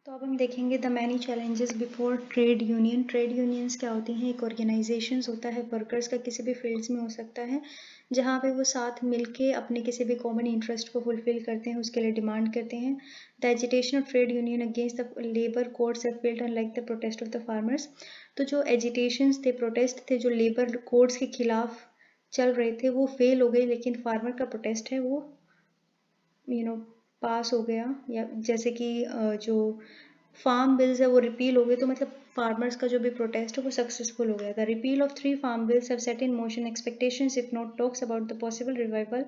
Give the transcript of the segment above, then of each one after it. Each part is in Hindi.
तो अब हम देखेंगे the many challenges before trade union. Trade unions क्या होती हैं? एक ऑर्गेनाइजेशंस होता है वर्कर्स का, किसी भी फील्ड्स में हो सकता है, जहाँ पे वो साथ मिलके अपने किसी भी कॉमन इंटरेस्ट को फुलफिल करते हैं, उसके लिए डिमांड करते हैं। The agitation of trade union against the labour codes have failed unlike the protest of the farmers. तो जो एजिटेशंस थे, प्रोटेस्ट थे, जो लेबर कोड्स के खिलाफ चल रहे थे, वो फेल हो गए, लेकिन फार्मर का प्रोटेस्ट है वो पास हो गया। या जैसे कि जो फार्म बिल्स है वो रिपील हो गए, तो मतलब फार्मर्स का जो भी प्रोटेस्ट है वो सक्सेसफुल हो गया। The repeal of 3 farm bills have set in motion expectations if not talks about the possible revival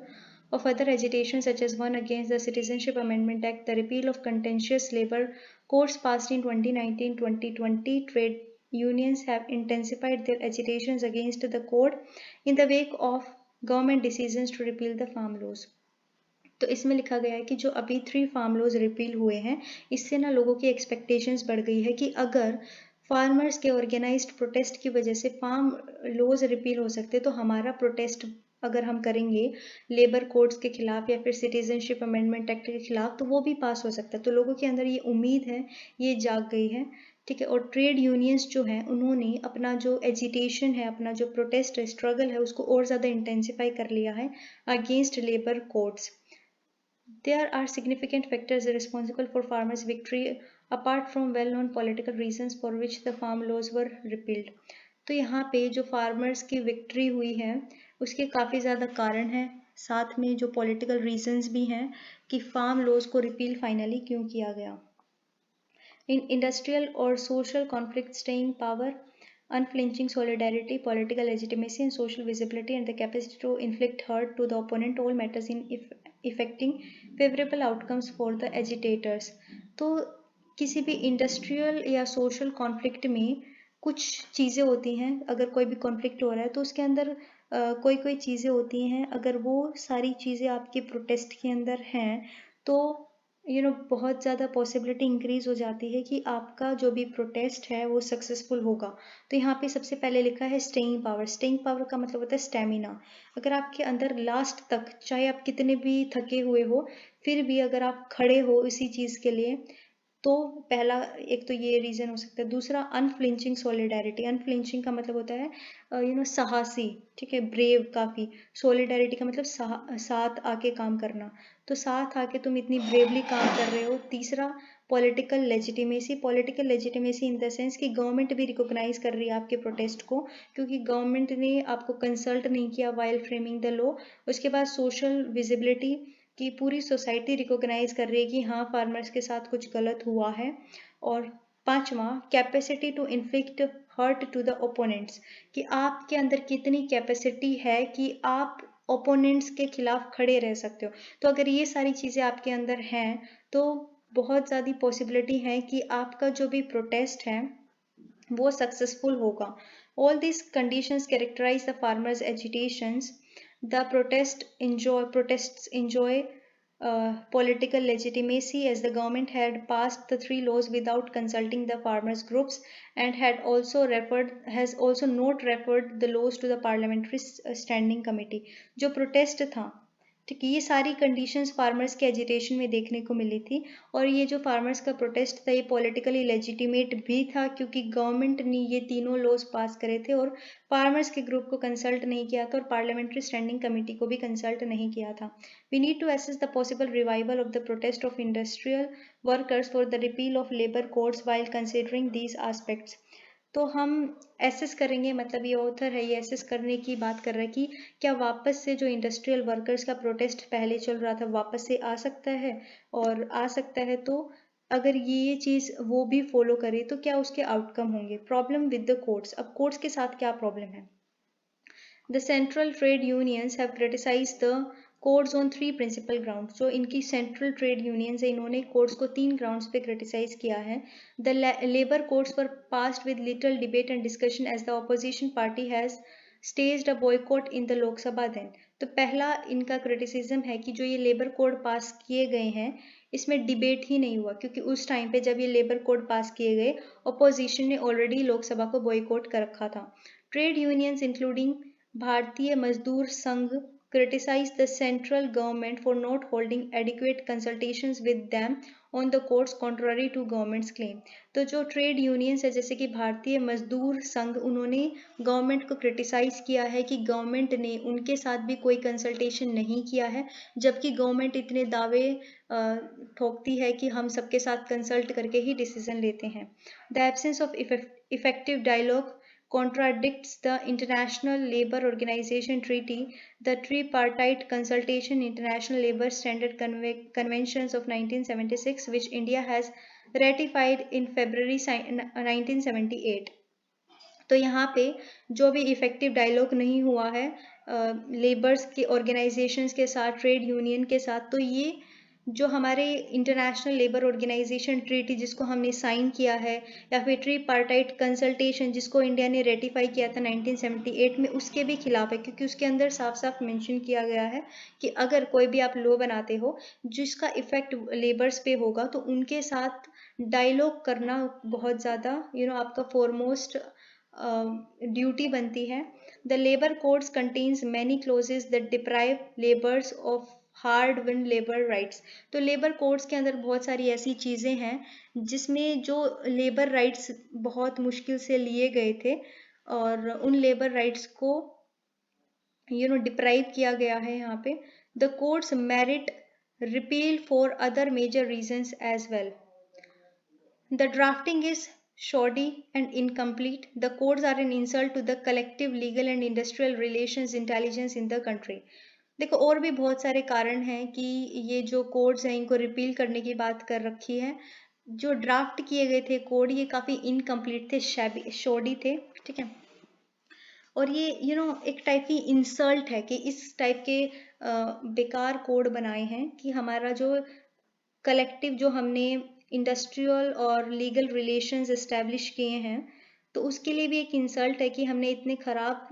of other agitation such as one against the Citizenship Amendment Act, the repeal of contentious labor codes passed in 2019-2020. Trade unions have intensified their agitations against the code in the wake of government decisions to repeal the farm laws. तो इसमें लिखा गया है कि जो अभी 3 फार्म लॉज रिपील हुए हैं, इससे ना लोगों की एक्सपेक्टेशंस बढ़ गई है कि अगर फार्मर्स के ऑर्गेनाइज्ड प्रोटेस्ट की वजह से फार्म लॉज रिपील हो सकते, तो हमारा प्रोटेस्ट अगर हम करेंगे लेबर कोड्स के खिलाफ या फिर सिटीजनशिप अमेंडमेंट एक्ट के खिलाफ, तो वो भी पास हो सकता है। तो लोगों के अंदर ये उम्मीद है, ये जाग गई है, ठीक है। और ट्रेड यूनियंस जो हैं, उन्होंने अपना जो एजिटेशन है, अपना जो प्रोटेस्ट है, स्ट्रगल है, उसको और ज़्यादा इंटेंसिफाई कर लिया है against labour codes. There are significant factors responsible for farmers' victory apart from well-known political reasons for which the farm laws were repealed. तो यहाँ पे जो फार्मर्स की विक्ट्री हुई है उसके काफ़ी ज़्यादा कारण हैं, साथ में जो पॉलिटिकल रीजंस भी हैं कि फार्म लॉज को रिपील फाइनली क्यों किया गया। In industrial or social conflict, staying power, unflinching solidarity, political legitimacy, and social visibility, and the capacity to inflict hurt to the opponent all matters in effecting favorable outcomes for the agitators. तो किसी भी इंडस्ट्रियल या सोशल कॉन्फ्लिक्ट में कुछ चीज़ें होती हैं, अगर कोई भी कॉन्फ्लिक्ट हो रहा है तो उसके अंदर कोई कोई चीज़ें होती हैं, अगर वो सारी चीज़ें आपके प्रोटेस्ट के अंदर हैं तो बहुत ज़्यादा पॉसिबिलिटी इंक्रीज हो जाती है कि आपका जो भी प्रोटेस्ट है वो सक्सेसफुल होगा। तो यहाँ पे सबसे पहले लिखा है स्टेइंग पावर। स्टेइंग पावर का मतलब होता है स्टेमिना। अगर आपके अंदर लास्ट तक, चाहे आप कितने भी थके हुए हो, फिर भी अगर आप खड़े हो इसी चीज़ के लिए, तो पहला एक तो ये रीज़न हो सकता है। दूसरा अनफ्लिंचिंग सॉलिडारिटी। अनफ्लिंचिंग का मतलब होता है साहसी, ठीक है, ब्रेव काफ़ी। सॉलिडारिटी का मतलब साथ आके काम करना, तो साथ आके तुम इतनी ब्रेवली काम कर रहे हो। तीसरा political legitimacy. Political legitimacy in the sense कि गवर्नमेंट भी रिकॉग्नाइज कर रही है आपके प्रोटेस्ट को, क्योंकि गवर्नमेंट ने आपको कंसल्ट नहीं किया वाइल फ्रेमिंग द लॉ। उसके बाद सोशल विजिबिलिटी कि पूरी सोसाइटी रिकॉग्नाइज कर रही है कि हाँ फार्मर्स के साथ कुछ गलत हुआ है। और पांचवा capacity to inflict hurt to the opponents, कि आपके अंदर कितनी कैपेसिटी है कि आप ओपोनेंट्स के खिलाफ खड़े रह सकते हो। तो अगर ये सारी चीज़ें आपके अंदर हैं तो बहुत ज़्यादा पॉसिबिलिटी है कि आपका जो भी प्रोटेस्ट है वो सक्सेसफुल होगा। All these conditions characterize the farmers' agitations. The protests enjoy political legitimacy as the government had passed the 3 laws without consulting the farmers groups and has also not referred the laws to the parliamentary standing committee. जो प्रोटेस्ट था, ठीक है, ये सारी कंडीशंस फार्मर्स के एजिटेशन में देखने को मिली थी। और ये जो फार्मर्स का प्रोटेस्ट था ये पॉलिटिकली लेजिटिमेट भी था, क्योंकि गवर्नमेंट ने ये तीनों लॉज पास करे थे और फार्मर्स के ग्रुप को कंसल्ट नहीं किया था और पार्लियामेंट्री स्टैंडिंग कमेटी को भी कंसल्ट नहीं किया था। We need to assess the possible revival of the protest of industrial workers for the repeal of labour codes while considering these aspects. तो हम एसेस करेंगे, मतलब ये ऑथर है ये एसेस करने की बात कर रहा है कि क्या वापस से जो इंडस्ट्रियल वर्कर्स का प्रोटेस्ट पहले चल रहा था वापस से आ सकता है, और आ सकता है तो अगर ये चीज़ वो भी फॉलो करे तो क्या उसके आउटकम होंगे। Problem with the courts. अब कोर्ट्स के साथ क्या प्रॉब्लम है? The central trade unions have criticized the codes on 3 principal grounds. जो इनकी सेंट्रल ट्रेड यूनियंस है, इन्होंने कोड्स को 3 ग्राउंड्स पे क्रिटिसाइज किया है। The labour codes were passed with little debate and discussion as the opposition party has staged a boycott in the Lok Sabha then. तो पहला इनका क्रिटिसिज्म है कि जो ये लेबर कोड पास किए गए हैं इसमें डिबेट ही नहीं हुआ, क्योंकि उस टाइम पे जब ये लेबर कोड पास किए गए ऑपोजिशन ने ऑलरेडी लोकसभा को बॉयकॉट कर रखा था। ट्रेड यूनियंस इंक्लूडिंग भारतीय मजदूर संघ criticized the central government for not holding adequate consultations with them on the courts contrary to government's claim. तो जो ट्रेड यूनियंस है जैसे कि भारतीय मजदूर संघ, उन्होंने गवर्नमेंट को क्रिटिसाइज किया है कि गवर्नमेंट ने उनके साथ भी कोई कंसल्टेशन नहीं किया है, जबकि गवर्नमेंट इतने दावे ठोकती है कि हम सबके साथ कंसल्ट करके ही डिसीजन लेते हैं. The absence of effective dialogue contradicts the International Labour Organization Treaty, the Tripartite Consultation International Labour Standard Conventions of 1976, which India has ratified in February 1978. तो यहाँ पे जो भी इफेक्टिव डायलॉग नहीं हुआ है लेबर्स के ऑर्गेनाइजेशंस के साथ, ट्रेड यूनियन के साथ, तो ये जो हमारे इंटरनेशनल लेबर ऑर्गेनाइजेशन ट्रीटी जिसको हमने साइन किया है, या फिर ट्रीपार्टाइट कंसल्टेशन जिसको इंडिया ने रेटिफाई किया था 1978 में, उसके भी खिलाफ है, क्योंकि उसके अंदर साफ साफ मेंशन किया गया है कि अगर कोई भी आप लॉ बनाते हो जिसका इफेक्ट लेबर्स पे होगा तो उनके साथ डायलॉग करना बहुत ज़्यादा आपका फॉरमोस्ट ड्यूटी बनती है. The labour codes contains many clauses that deprive labours of hard win labour rights. तो लेबर कोड्स के अंदर बहुत सारी ऐसी चीज़ें हैं जिसमें जो लेबर राइट्स बहुत मुश्किल से लिए गए थे और उन लेबर राइट्स को डिप्राइव किया गया है यहाँ पे. The codes merit repeal for other major reasons as well. The drafting is shoddy and incomplete. The codes are an insult to the collective legal and industrial relations intelligence in the country. देखो और भी बहुत सारे कारण हैं कि ये जो कोड्स हैं इनको रिपील करने की बात कर रखी है. जो ड्राफ्ट किए गए थे कोड ये काफ़ी इनकम्प्लीट थे, शॉडी थे, ठीक है. और ये एक टाइप की इंसल्ट है कि इस टाइप के बेकार कोड बनाए हैं कि हमारा जो कलेक्टिव जो हमने इंडस्ट्रियल और लीगल रिलेशंस एस्टेब्लिश किए हैं तो उसके लिए भी एक इंसल्ट है कि हमने इतने खराब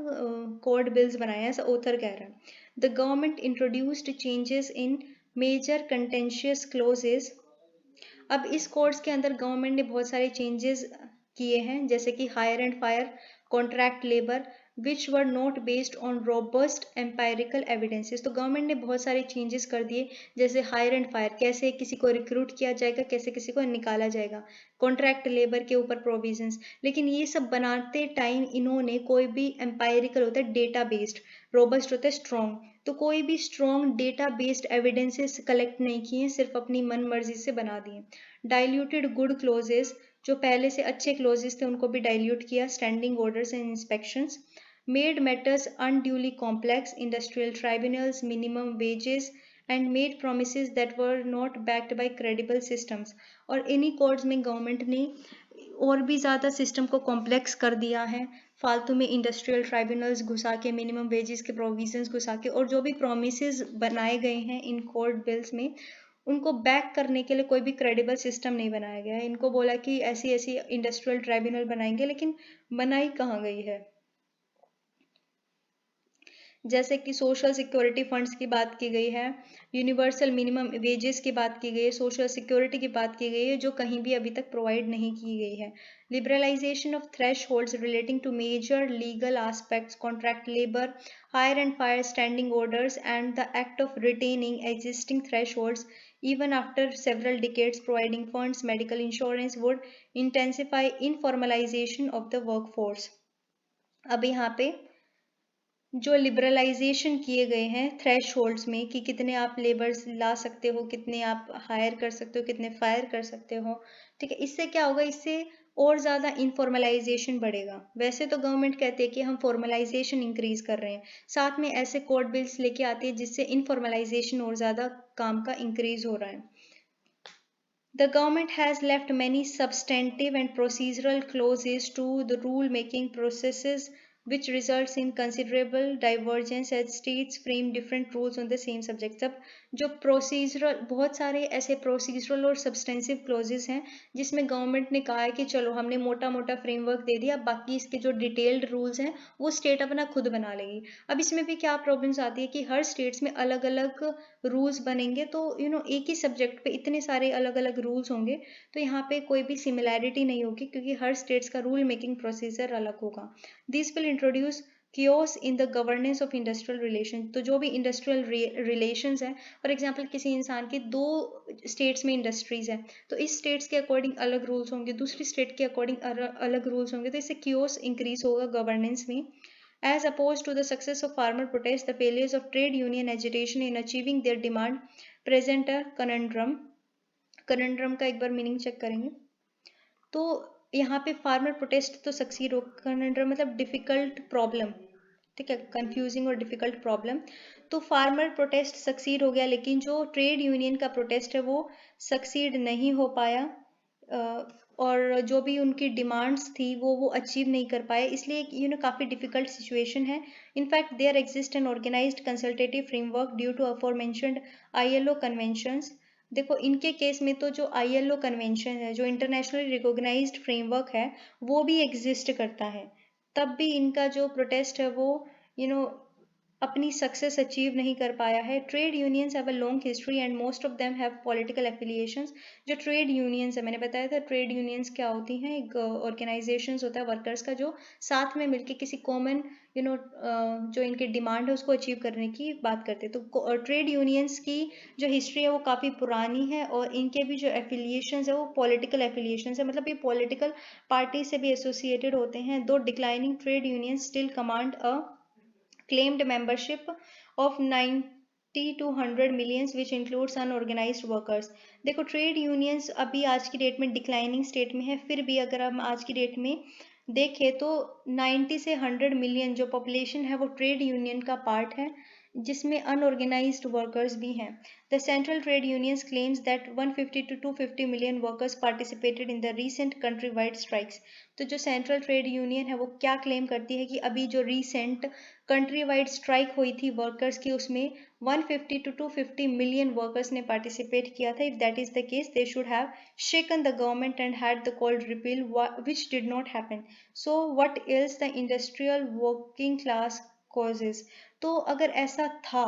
कोड बिल्स बनाए हैं, ऐसा ऑथर कह रहा है. The government introduced changes in major contentious clauses. अब इस कोड्स के अंदर गवर्नमेंट ने बहुत सारे चेंजेस किए हैं, जैसे कि hire and fire, contract labour, which were not based on robust empirical evidences. तो गवर्नमेंट ने बहुत सारे चेंजेस कर दिए, जैसे हायर एंड फायर, कैसे किसी को रिक्रूट किया जाएगा, कैसे किसी को निकाला जाएगा, कॉन्ट्रैक्ट लेबर के ऊपर प्रोविजंस. लेकिन ये सब बनाते टाइम इन्होंने कोई भी एम्पायरिकल होता है डेटा बेस्ड, रोबस्ट होता है स्ट्रॉन्ग, तो कोई भी strong data based evidences collect नहीं किए, सिर्फ अपनी मन मर्जी से बना दिए. डाइल्यूटेड गुड क्लोजेस, जो पहले से अच्छे क्लोजेस थे उनको भी डाइल्यूट किया. Standing orders and inspections made matters unduly complex, industrial tribunals, minimum wages, and made promises that were not backed by credible systems. और इन्हीं कोड्स में गवर्नमेंट ने और भी ज़्यादा सिस्टम को कॉम्प्लेक्स कर दिया है, फालतू में इंडस्ट्रियल ट्राइब्यूनल्स घुसा के, मिनिमम वेजेस के प्रोविजंस घुसा के, और जो भी प्रोमिसेस बनाए गए हैं इन कोड बिल्स में उनको बैक करने के लिए कोई भी क्रेडिबल सिस्टम नहीं बनाया गया है. इनको बोला कि ऐसी ऐसी इंडस्ट्रियल ट्राइब्यूनल बनाएंगे, लेकिन बनाई कहाँ गई है. जैसे कि सोशल सिक्योरिटी फंड्स की बात की गई है, यूनिवर्सल मिनिमम वेजेस की बात की गई है, सोशल सिक्योरिटी की बात की गई है, जो कहीं भी अभी तक प्रोवाइड नहीं की गई है. Liberalisation of thresholds relating to major legal aspects, contract labour, hire and fire standing orders, and the act of retaining existing thresholds even after several decades, providing funds, medical insurance would intensify informalization of the workforce. अब यहाँ पे जो लिबरलाइजेशन किए गए हैं थ्रेश होल्ड्स में कि कितने आप लेबर्स ला सकते हो, कितने आप हायर कर सकते हो, कितने फायर कर सकते हो, ठीक है. इससे क्या होगा, इससे और ज़्यादा इनफॉर्मलाइजेशन बढ़ेगा. वैसे तो गवर्नमेंट कहते हैं कि हम फॉर्मलाइजेशन इंक्रीज कर रहे हैं, साथ में ऐसे कोड बिल्स लेके आती है जिससे इनफॉर्मलाइजेशन और ज़्यादा काम का इंक्रीज हो रहा है. The government has left many substantive and procedural clauses to the rule-making processes, which results in considerable divergence as states frame different rules on the same subject. सब जो प्रोसीजरल, बहुत सारे ऐसे प्रोसीजरल और सब्सटेंसिव क्लोजेस हैं जिसमें गवर्नमेंट ने कहा है कि चलो हमने मोटा मोटा फ्रेमवर्क दे दिया, बाकी इसके जो डिटेल्ड रूल्स हैं वो स्टेट अपना खुद बना लेगी. अब इसमें भी क्या प्रॉब्लम्स आती है कि हर स्टेट्स में अलग अलग रूल्स बनेंगे, तो एक ही सब्जेक्ट पे इतने सारे अलग अलग रूल्स होंगे, तो यहाँ पे कोई भी सिमिलैरिटी नहीं होगी क्योंकि हर स्टेट्स का रूल मेकिंग प्रोसीजर अलग होगा. This will introduce chaos in the governance of industrial relations। तो जो भी इंडस्ट्रियल रिलेशंस हैं, फॉर एग्जांपल किसी इंसान के दो स्टेट्स में इंडस्ट्रीज हैं, तो इस स्टेट्स के अकॉर्डिंग अलग रूल्स होंगे, दूसरी स्टेट के अकॉर्डिंग अलग रूल्स होंगे, तो इससे chaos इंक्रीज होगा गवर्नेंस में। As opposed to the success of farmer protests, the failures of trade union agitation in achieving their demand present a conundrum। conundrum का एक बार मीनिंग चेक करेंगे। तो यहाँ पे फार्मर प्रोटेस्ट तो सक्सीड हो, कंडर मतलब डिफिकल्ट प्रॉब्लम, ठीक है, कंफ्यूजिंग और डिफिकल्ट प्रॉब्लम। तो फार्मर प्रोटेस्ट सक्सीड हो गया, लेकिन जो ट्रेड यूनियन का प्रोटेस्ट है वो सक्सीड नहीं हो पाया, और जो भी उनकी डिमांड्स थी वो अचीव नहीं कर पाए, इसलिए काफ़ी डिफिकल्ट सिचुएशन है। In fact there exist an organised consultative framework due to aforementioned ILO conventions. देखो इनके केस में तो जो ILO कन्वेंशन है, जो इंटरनेशनली रिकॉग्नाइज्ड फ्रेमवर्क है, वो भी एग्जिस्ट करता है, तब भी इनका जो प्रोटेस्ट है वो यू नो अपनी सक्सेस अचीव नहीं कर पाया है। Trade unions have a long history and most of them have political affiliations. जो ट्रेड यूनियंस है, मैंने बताया था ट्रेड यूनियंस क्या होती हैं, एक ऑर्गेनाइजेशंस होता है वर्कर्स का, जो साथ में मिलकर किसी कॉमन जो इनकी डिमांड है उसको अचीव करने की बात करते हैं। तो ट्रेड यूनियंस की जो हिस्ट्री है वो काफ़ी पुरानी है, और इनके भी जो एफिलिएशंस है वो पॉलिटिकल एफिलिएशंस है, मतलब ये पॉलिटिकल पार्टी से भी एसोसिएटेड होते हैं। दो declining trade unions still command a claimed membership of 90 to 100 millions which includes unorganized workers। देखो ट्रेड यूनियंस अभी आज की डेट में डिक्लाइनिंग स्टेट में है, फिर भी अगर हम आज की डेट में देखें तो 90 से 100 मिलियन जो पॉपुलेशन है वो ट्रेड यूनियन का पार्ट है, जिसमें अनऑर्गेनाइज्ड वर्कर्स भी हैं। The central trade unions claims that 150 to 250 million workers participated in the recent country wide strikes. तो जो सेंट्रल ट्रेड यूनियन है वो क्या क्लेम करती है कि अभी जो रीसेंट कंट्री वाइड स्ट्राइक हुई थी वर्कर्स की, उसमें 150 to 250 मिलियन वर्कर्स ने पार्टिसिपेट किया था। If that is the case they should have shaken the government and had the called repeal, which did not happen। So what else the industrial working class causes। तो अगर ऐसा था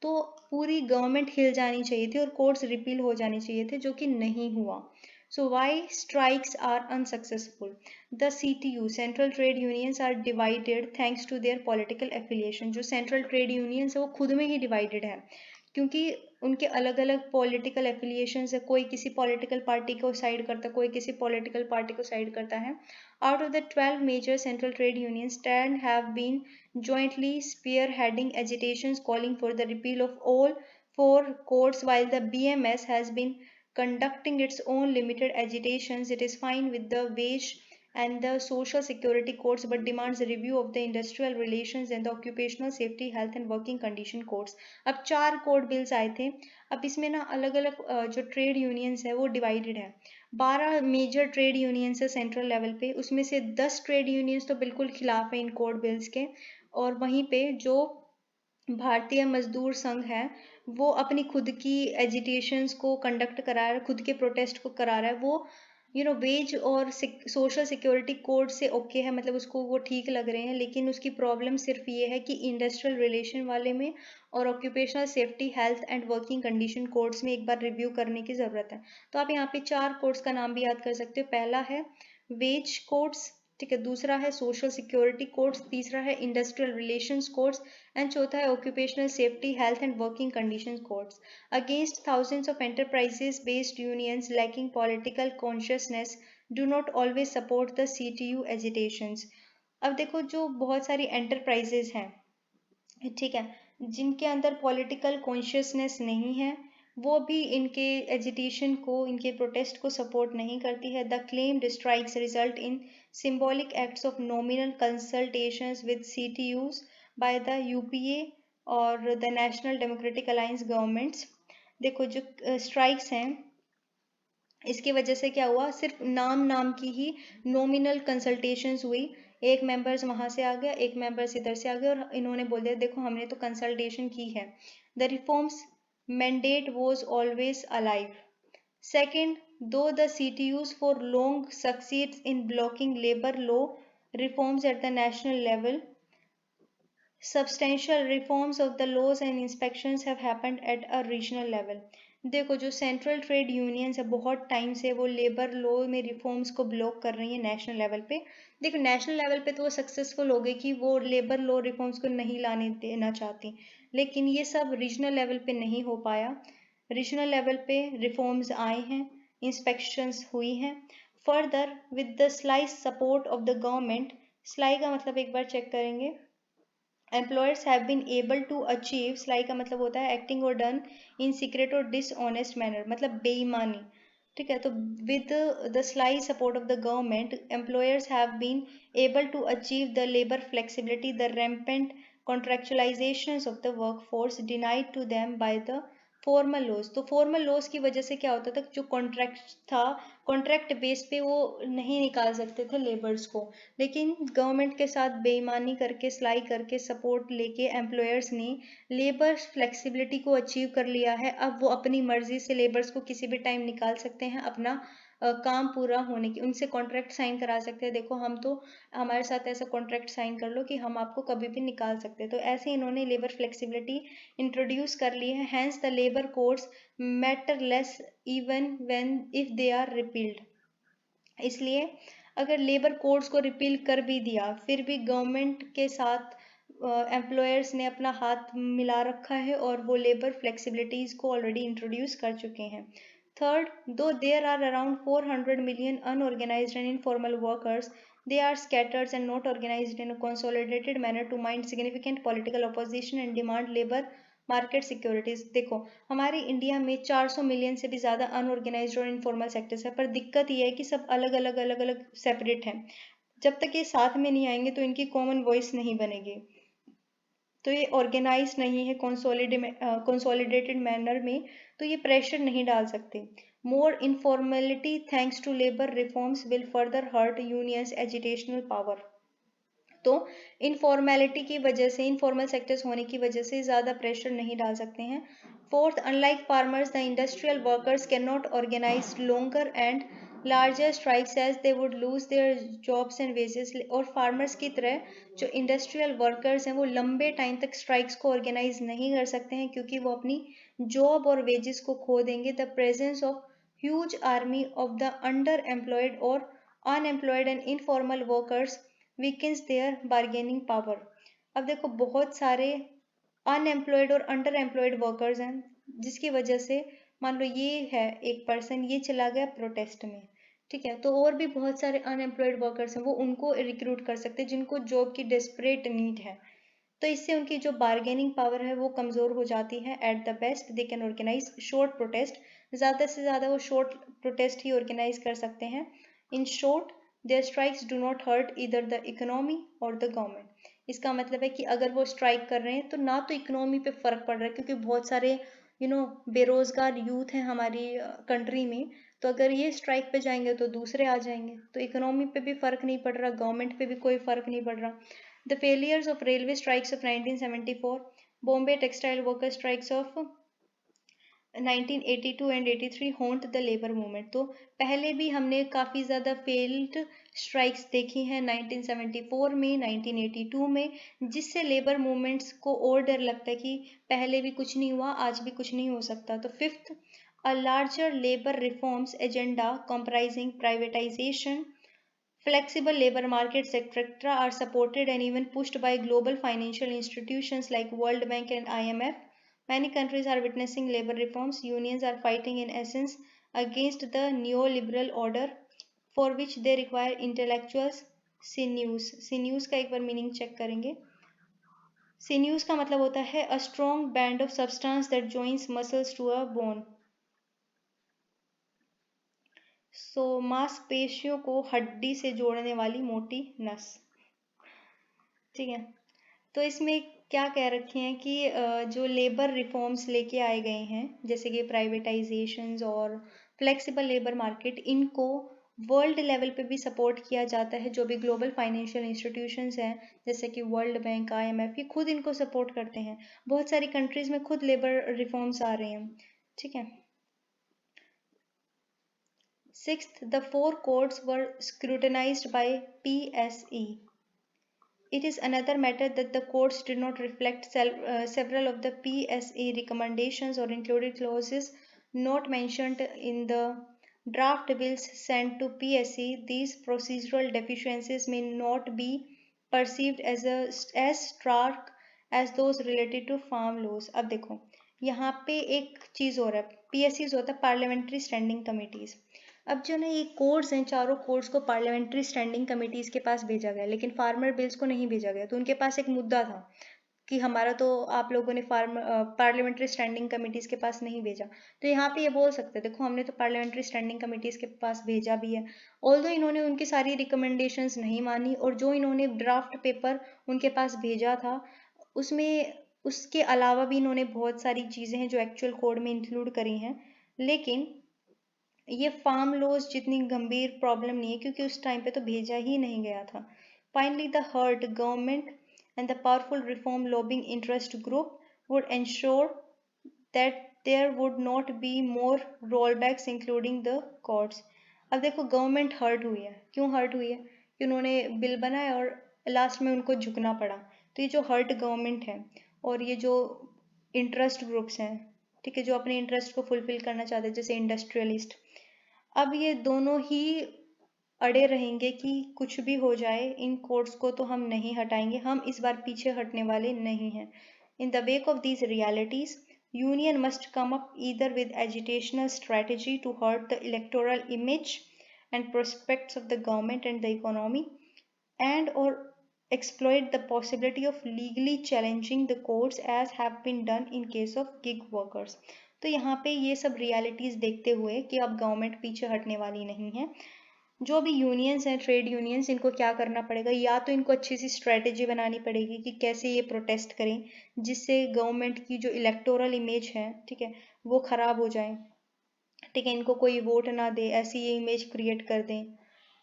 तो पूरी गवर्नमेंट हिल जानी चाहिए थी और कोर्ट्स रिपील हो जाने चाहिए थे, जो कि नहीं हुआ। So why strikes are unsuccessful? The CTU Central Trade Unions are divided thanks to their political affiliation। जो सेंट्रल ट्रेड यूनियंस है वो खुद में ही डिवाइडेड है, क्योंकि उनके अलग अलग पॉलिटिकल एफिलिएशंस है, कोई किसी पॉलिटिकल पार्टी को साइड करता है, कोई किसी पॉलिटिकल पार्टी को साइड करता है। Out of the 12 major central trade unions 10 have been jointly spearheading agitations calling for the repeal of all four codes, while the BMS has been conducting its own limited agitations. It is fine with the wage and the social security codes but demands a review of the industrial relations and the occupational safety health and working condition codes। अब 4 कोड बिल्स आए थे, अब इसमें ना अलग अलग जो ट्रेड यूनियंस है वो डिवाइडेड है। 12 मेजर ट्रेड यूनियंस है सेंट्रल लेवल पे, उसमें से 10 ट्रेड यूनियंस तो बिल्कुल खिलाफ है इन कोड बिल्स के, और वहीं पे जो भारतीय मजदूर संघ है वो अपनी खुद की एजिटेशंस को कंडक्ट करा रहा है, खुद के प्रोटेस्ट को करा रहा है। वो वेज और सोशल सिक्योरिटी कोड से ओके है, मतलब उसको वो ठीक लग रहे हैं, लेकिन उसकी प्रॉब्लम सिर्फ ये है कि इंडस्ट्रियल रिलेशन वाले में और occupational safety health and working condition codes में एक बार रिव्यू करने की ज़रूरत है। तो आप यहाँ पे 4 कोड्स का नाम भी याद कर सकते हो। पहला है वेज कोड्स, ठीक है, दूसरा है सोशल सिक्योरिटी कोड्स, तीसरा है इंडस्ट्रियल रिलेशंस कोड्स, एंड चौथा है occupational safety health and working condition codes. Against thousands of enterprises based unions lacking political consciousness do not always support the CTU agitations. अब देखो जो बहुत सारी एंटरप्राइजेस हैं, ठीक है, जिनके अंदर पॉलिटिकल कॉन्शियसनेस नहीं है, वो भी इनके एजिटेशन को, इनके प्रोटेस्ट को सपोर्ट नहीं करती है। The claimed strikes result in symbolic acts of nominal consultations with CTUs by the UPA और the national democratic alliance governments. देखो जो स्ट्राइक्स हैं, इसकी वजह से क्या हुआ, सिर्फ नाम नाम की ही नॉमिनल कंसल्टेशंस हुई, एक मेंबर्स वहां से आ गया, एक मेंबर्स इधर से आ गया, और इन्होंने बोल दिया देखो हमने तो कंसल्टेशन की है। The reforms mandate was always alive. Second, though the CTUs for long succeeds in blocking labor law reforms at the national level, substantial reforms of the laws and inspections have happened at a regional level। देखो जो सेंट्रल ट्रेड यूनियंस है बहुत टाइम से वो लेबर लॉ में रिफॉर्म्स को ब्लॉक कर रही है नेशनल लेवल पे। देखो नेशनल लेवल पे तो वो सक्सेसफुल हो गई कि वो लेबर लॉ रिफॉर्म्स को नहीं लाने देना चाहती, लेकिन ये सब रीजनल लेवल पे नहीं हो पाया। रीजनल लेवल पे रिफॉर्म्स आए हैं, इंस्पेक्शंस हुई हैं। Further with the sly support of the government, sly का मतलब एक बार चेक करेंगे, employers have been able to achieve, sly का मतलब होता है एक्टिंग और डन इन सीक्रेट और डिसऑनेस्ट मैनर, मतलब बेईमानी। ठीक है, तो with the sly support of the government employers have been able to achieve the labour flexibility, the rampant contractualisation of the workforce denied to them by the formal laws. तो फॉर्मल लॉज की वजह से क्या होता था, जो कॉन्ट्रैक्ट था कॉन्ट्रैक्ट बेस पे वो नहीं निकाल सकते थे लेबर्स को, लेकिन गवर्नमेंट के साथ बेईमानी करके स्लाई करके सपोर्ट लेके एम्प्लॉयर्स ने लेबर फ्लेक्सिबिलिटी को अचीव कर लिया है। अब वो अपनी मर्जी से लेबर्स को किसी भी टाइम निकाल सकते हैं, अपना काम पूरा होने की उनसे कॉन्ट्रैक्ट साइन करा सकते हैं, देखो हम तो हमारे साथ ऐसा कॉन्ट्रैक्ट साइन कर लो कि हम आपको कभी भी निकाल सकते हैं। तो ऐसे इन्होंने लेबर फ्लेक्सिबिलिटी इंट्रोड्यूस कर ली है। Hence the labour codes matter less even when if they are repealed. इसलिए अगर लेबर कोड्स को रिपील कर भी दिया फिर भी गवर्नमेंट के साथ एम्प्लॉयर्स ने अपना हाथ मिला रखा है और वो लेबर फ्लेक्सिबिलिटीज को ऑलरेडी इंट्रोड्यूस कर चुके हैं। Third, though there are around 400 million unorganized and informal workers, they are scattered and not organized in a consolidated manner to mount significant political opposition and demand labor market securities. देखो हमारे इंडिया में 400 मिलियन से भी ज़्यादा अनऑर्गेनाइज्ड और इनफॉर्मल सेक्टर्स है, पर दिक्कत ये है कि सब अलग अलग अलग अलग सेपरेट हैं। जब तक ये साथ में नहीं आएंगे तो इनकी कॉमन वॉइस नहीं बनेगी। तो ये ऑर्गेनाइज नहीं है कंसोलिडेटेड मैनर में, तो ये प्रेशर नहीं डाल सकते। More informality thanks to labour reforms will further hurt unions agitational power. तो इनफॉर्मेलिटी की वजह से, इनफॉर्मल सेक्टर्स होने की वजह से ज़्यादा प्रेशर नहीं डाल सकते हैं। Fourth, unlike farmers the industrial workers can not organise longer and larger strikes as they would lose their jobs and wages. और फार्मर्स की तरह जो इंडस्ट्रियल वर्कर्स हैं वो लंबे टाइम तक स्ट्राइक्स को ऑर्गेनाइज नहीं कर सकते हैं, क्योंकि वो अपनी जॉब और वेजेस को खो देंगे। The presence of huge army of the underemployed और unemployed and informal workers weakens their bargaining power. अब देखो बहुत सारे अनएम्प्लॉयड और अंडर एम्प्लॉयड वर्कर्स हैं, जिसकी वजह से मान लो ये है एक पर्सन, ये चला गया प्रोटेस्ट में, ठीक है, तो और भी बहुत सारे अनएम्प्लॉयड वर्कर्स हैं, वो उनको रिक्रूट कर सकते हैं जिनको जॉब की डेस्परेट नीड है। तो इससे उनकी जो बार्गेनिंग पावर है वो कमज़ोर हो जाती है। At the best they can organise short protest, ज़्यादा से ज़्यादा वो शॉर्ट प्रोटेस्ट ही ऑर्गेनाइज कर सकते हैं। In short their strikes do not hurt either the economy और द गवर्नमेंट। इसका मतलब है कि अगर वो स्ट्राइक कर रहे हैं तो ना तो इकोनॉमी पे फ़र्क पड़ रहा है, क्योंकि बहुत सारे बेरोज़गार यूथ हैं हमारी कंट्री में, तो अगर ये स्ट्राइक पे जाएंगे तो दूसरे आ जाएंगे, तो इकोनॉमी पे भी फ़र्क नहीं पड़ रहा, गवर्नमेंट पे भी कोई फ़र्क नहीं पड़ रहा। The failures of railway strikes of 1974, Bombay textile worker strikes of 1982 and 83 haunt the labor movement। तो पहले भी हमने काफ़ी ज़्यादा फेल्ड स्ट्राइक्स देखी हैं 1974 में, 1982 में, जिससे लेबर मूवमेंट्स को और डर लगता है कि पहले भी कुछ नहीं हुआ, आज भी कुछ नहीं हो सकता। तो fifth, a larger labor reforms agenda comprising privatization, flexible labor markets, etc., are supported and even pushed by global financial institutions like World Bank and IMF. Many countries are witnessing labor reforms. Unions are fighting, in essence, against the neoliberal order for which they require intellectuals sinews। sinews का एक बार मीनिंग चेक करेंगे। sinews का मतलब होता है a strong band of substance that joins muscles to a bone। सो मांसपेशियों को हड्डी से जोड़ने वाली मोटी नस। ठीक है, तो इसमें क्या कह रखे हैं कि जो लेबर रिफॉर्म्स लेके आए गए हैं, जैसे कि प्राइवेटाइजेशंस और फ्लेक्सिबल लेबर मार्केट, इनको वर्ल्ड लेवल पे भी सपोर्ट किया जाता है। जो भी ग्लोबल फाइनेंशियल इंस्टीट्यूशंस हैं जैसे कि वर्ल्ड बैंक, आईएमएफ, ये खुद इनको सपोर्ट करते हैं। बहुत सारी कंट्रीज में खुद लेबर रिफॉर्म्स आ रहे हैं। ठीक है, Sixth, the four codes were scrutinized by PSE. It is another matter that the codes did not reflect several of the PSE recommendations or included clauses not mentioned in the draft bills sent to PSC, these procedural deficiencies may not be perceived as stark as those related to farm laws. अब देखो यहाँ पे एक चीज हो रहा है, PSCs होता है पार्लियामेंट्री स्टैंडिंग कमिटीज। अब जो ना ये कोड्स हैं, चारों कोड्स को पार्लियामेंट्री स्टैंडिंग कमिटीज के पास भेजा गया, लेकिन फार्मर बिल्स को नहीं भेजा गया। तो उनके पास एक मुद्दा था कि हमारा तो आप लोगों ने पार्लियामेंट्री स्टैंडिंग कमिटीज के पास नहीं भेजा। तो यहाँ पे ये बोल सकते हैं, देखो हमने तो पार्लियामेंट्री स्टैंडिंग कमिटीज के पास भेजा भी है, ऑल्दो इन्होंने उनकी सारी रिकमेंडेशंस नहीं मानी, और जो इन्होंने ड्राफ्ट पेपर उनके पास भेजा था उसमें उसके अलावा भी इन्होंने बहुत सारी चीज़ें हैं जो एक्चुअल कोड में इंक्लूड करी हैं। लेकिन ये फार्म लॉज जितनी गंभीर प्रॉब्लम नहीं है, क्योंकि उस टाइम पे तो भेजा ही नहीं गया था। Finally the hurt government and the powerful reform lobbying interest group would ensure that there would not be more rollbacks including the courts। अब देखो गवर्नमेंट हर्ट हुई है, क्यों हर्ट हुई है कि उन्होंने बिल बनाया और लास्ट में उनको झुकना पड़ा। तो ये जो हर्ट गवर्नमेंट है और ये जो इंटरेस्ट ग्रुप्स हैं, ठीक है, जो अपने इंटरेस्ट को फुलफिल करना चाहते हैं जैसे इंडस्ट्रियलिस्ट, अब ये दोनों ही अड़े रहेंगे कि कुछ भी हो जाए इन कोर्ट्स को तो हम नहीं हटाएंगे, हम इस बार पीछे हटने वाले नहीं हैं। In the wake of these realities union must come up either with agitational strategy to hurt the electoral image and prospects of the government and the economy, and or exploit the possibility of legally challenging the courts as have been done in case of gig workers। तो यहाँ पे ये सब रियलिटीज देखते हुए कि अब गवर्नमेंट पीछे हटने वाली नहीं है, जो भी यूनियंस हैं, ट्रेड यूनियंस, इनको क्या करना पड़ेगा, या तो इनको अच्छी सी स्ट्रेटेजी बनानी पड़ेगी कि कैसे ये प्रोटेस्ट करें जिससे गवर्नमेंट की जो इलेक्टोरल इमेज है, ठीक है, वो खराब हो जाए, ठीक है, इनको कोई वोट ना दे, ऐसी ये इमेज क्रिएट कर दें,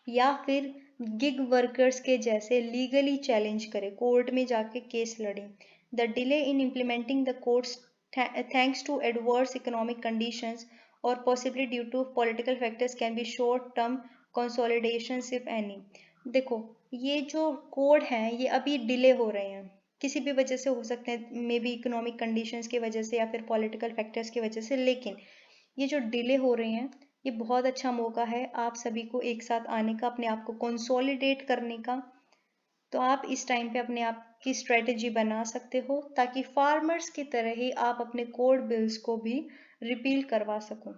या फिर गिग वर्कर्स के जैसे लीगली चैलेंज करें, कोर्ट में जाके केस लड़ें। The delay in implementing the courts thanks to adverse economic conditions और possibly due to political factors can be short term consolidation if any. देखो ये जो कोड हैं ये अभी डिले हो रहे हैं, किसी भी वजह से हो सकते हैं, मे बी इकोनॉमिक कंडीशंस की वजह से या फिर पॉलिटिकल फैक्टर्स की वजह से, लेकिन ये जो डिले हो रहे हैं ये बहुत अच्छा मौका है आप सभी को एक साथ आने का, अपने आप को कंसोलिडेट करने का। तो आप इस टाइम पे अपने आप की स्ट्रेटेजी बना सकते हो ताकि फार्मर्स की तरह ही आप अपने कोड बिल्स को भी रिपील करवा सको।